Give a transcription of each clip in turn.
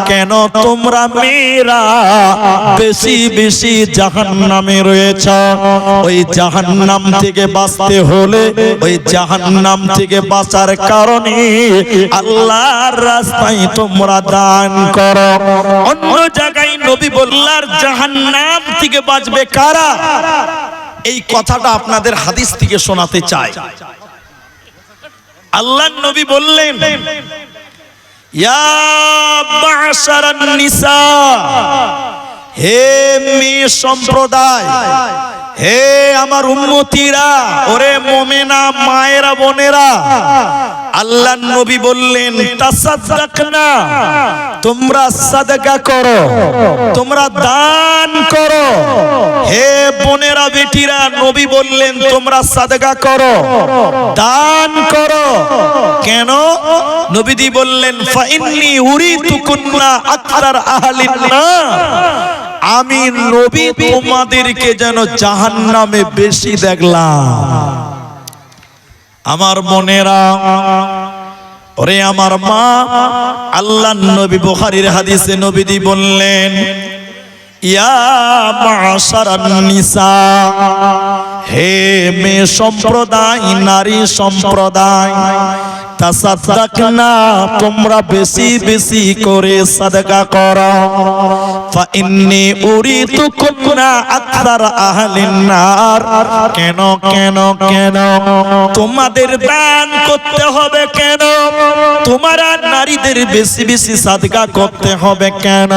কেন তোমরা মেয়েরা বেশি বেশি জাহান্নামে রয়েছ? ওই জাহান্নাম থেকে বাঁচতে হলে, ওই জাহান্নাম থেকে বাঁচার কারণে আল্লাহর রাস্তায় তোমরা দান করো। অন্য জায়গায় নবী বললার জাহান্নাম থেকে বাঁচবে কারা? এই কথাটা আপনাদের হাদিস থেকে শোনাতে চাই। আল্লাহর নবী বললেন, ইয়া মা'শারান নিসা, হে মেয়ে সম্প্রদায়, হে আমার উম্মতিরা, ওরে মুমিনা মায়েরা বোনেরা, আল্লাহর নবী বললেন তাসাদদাকনা, তোমরা সাদকা করো, তোমরা দান করো। হে বোনেরা বেটিরা, নবী বললেন তোমরা সাদকা করো, দান করো। কেন? নবীজি বললেন ফাইন্নী উরিতুকুন্না আকতার আহলিন নার, আমি নবী তোমাদেরকে যেন জাহান্নামে বেশি দেখলাম। আমার বোনেরা, ওরে আমার মা, আল্লাহর নবী বুখারীর হাদিসে নবীজি বললেন ইয়া মা'শারান নিসা, হে মেয়ে সম্প্রদায়, নারী সম্প্রদায়, তাসাদদাকনা, তোমরা বেশি বেশি করে সাদকা করো। ফাইন্নী উরিতুকুন্না আকতার আহলিন নার, কেন কেন কেন তোমাদের দান করতে হবে? কেন তোমরা নারীদের বেশি বেশি সাদকা করতে হবে? কেন?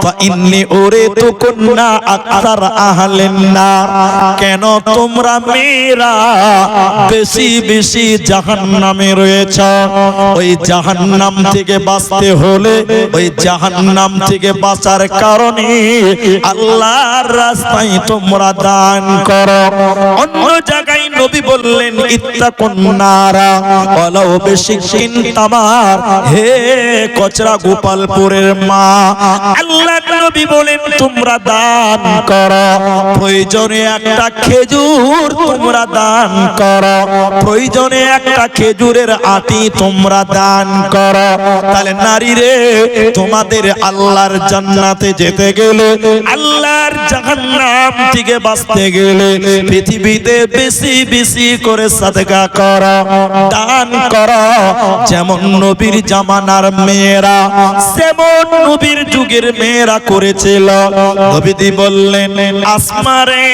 ফাইন্নী উরিতুকুন্না আকতার আহলিন নার, কেন তোমরা মেয়েরা বেশি বেশি জাহান্নামে রয়েছে। ওই জাহান্নাম থেকে বাঁচতে হলে, ওই জাহান্নাম থেকে বাঁচার কারণে আল্লাহর রাস্তায় তোমরা দান করো। অন্য জায়গায় নবী বললেন ইত্তাকুন নারা ওয়ালাউ বিশিক্কিন তামার, হে কচরা গোপালপুরের মা, আল্লাহর নবী বলেন তোমরা দান করো, প্রয়োজনে একটা খেজুর তোমরা দান করো, প্রয়োজনে একটা খেজুরের আটি তোমরা দান করো। তাহলে নারী রে, তোমাদের আল্লাহর জান্নাতে যেতে গেলে, আল্লাহর জাহান্নাম থেকে বাঁচতে গেলে পৃথিবীতে বেশি বেশি করে সাদকা করো, দান করো। যেমন নবীর জামানার মেয়েরা, যেমন নবীর যুগের মেয়েরা করেছিল। নবীজি বললেন আসমা রে,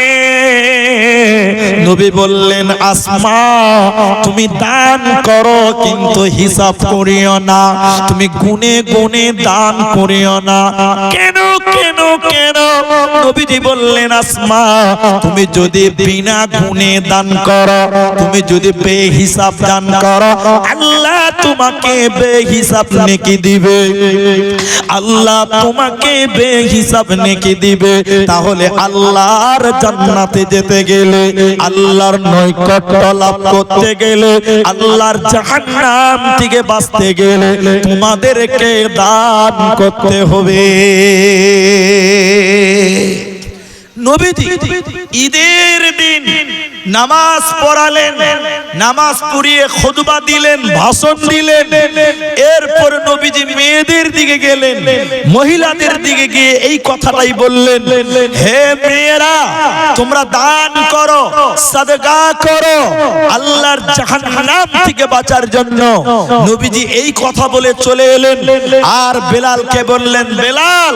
নবী বললেন আসমা, তুমি দান করো কিন্তু হিসাব করিও না, তুমি গুনে গুনে দান করিও না। কেন কেন কেন? নবীজি বললেন আসমা, তুমি যদি বিনা গুনে দান করো, তুমি যদি বেহিসাব দান করো, আল্লাহ তোমাকে বেহিসাব নেকি দিবে, আল্লাহ তোমাকে বেহিসাব নেকি দিবে। তাহলে আল্লাহর জান্নাতে যেতে গেলে, আল্লাহর নৈকট্য লাভ করতে গেলে, আল্লাহর জাহান্নাম থেকে বাঁচতে গেলে তোমাদেরকে দান করতে হবে। নবীজি ঈদের দিন নামাজ পড়ালেন, নামাজ পড়িয়ে খুতবা দিলেন, ভাষণ দিলেন। এরপর নবীজি মেয়েদের দিকে গেলেন, মহিলাদের দিকে গিয়ে এই কথাটাই বললেন, হে মেয়েরা, তোমরা দান করো, সাদকা করো আল্লাহর জাহান্নাম থেকে বাঁচার জন্য। নবীজি এই কথা বলে চলে এলেন, আর বেলালকে বললেন, বেলাল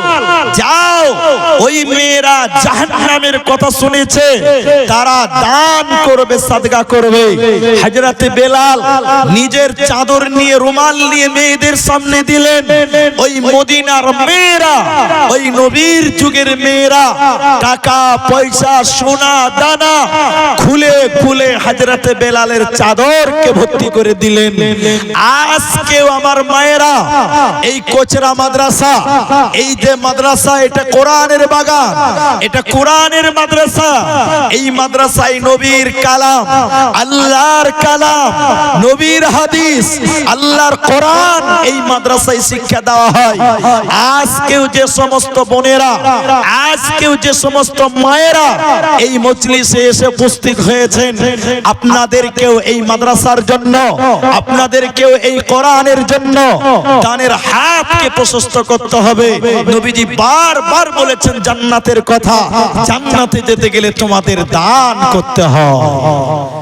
যাও, ওই মেয়েরা জাহান্নামের কথা শুনেছে, তারা দান করবে, সাদকা করবে। হযরতে বেলাল নিজের চাদর নিয়ে, রুমাল নিয়ে মেয়েদের সামনে দিলেন। ওই মদিনার মেয়েরা, ওই নবীর যুগের মেয়েরা টাকা পয়সা সোনা দানা খুলে খুলে হযরতে বেলালের চাদরকে ভর্তি করে দিলেন। আজকেও আমার মায়েরা, এই কোচরা মাদ্রাসা, এই যে মাদ্রাসা, এটা কোরআনের বাগান, এটা কোরআনের মাদ্রাসা। এই মাদ্রাসায় নবীর কালাম, আল্লাহর কালাম, নবীর হাদিস, আল্লাহর কোরআন এই মাদ্রাসায় শিক্ষা দেওয়া হয়। আজকেও যে সমস্ত বোনেরা, আজকেও যে সমস্ত মায়েরা এই মজলিসে এসে উপস্থিত হয়েছেন, আপনাদেরকেও এই মাদ্রাসার জন্য, আপনাদেরকেও এই কোরআনের জন্য দানের হাতকে প্রশস্ত করতে হবে। নবীজি বারবার বলেছেন জান্নাতের কথা, জান্নাতে যেতে গেলে তোমাদের দান করতে হয়।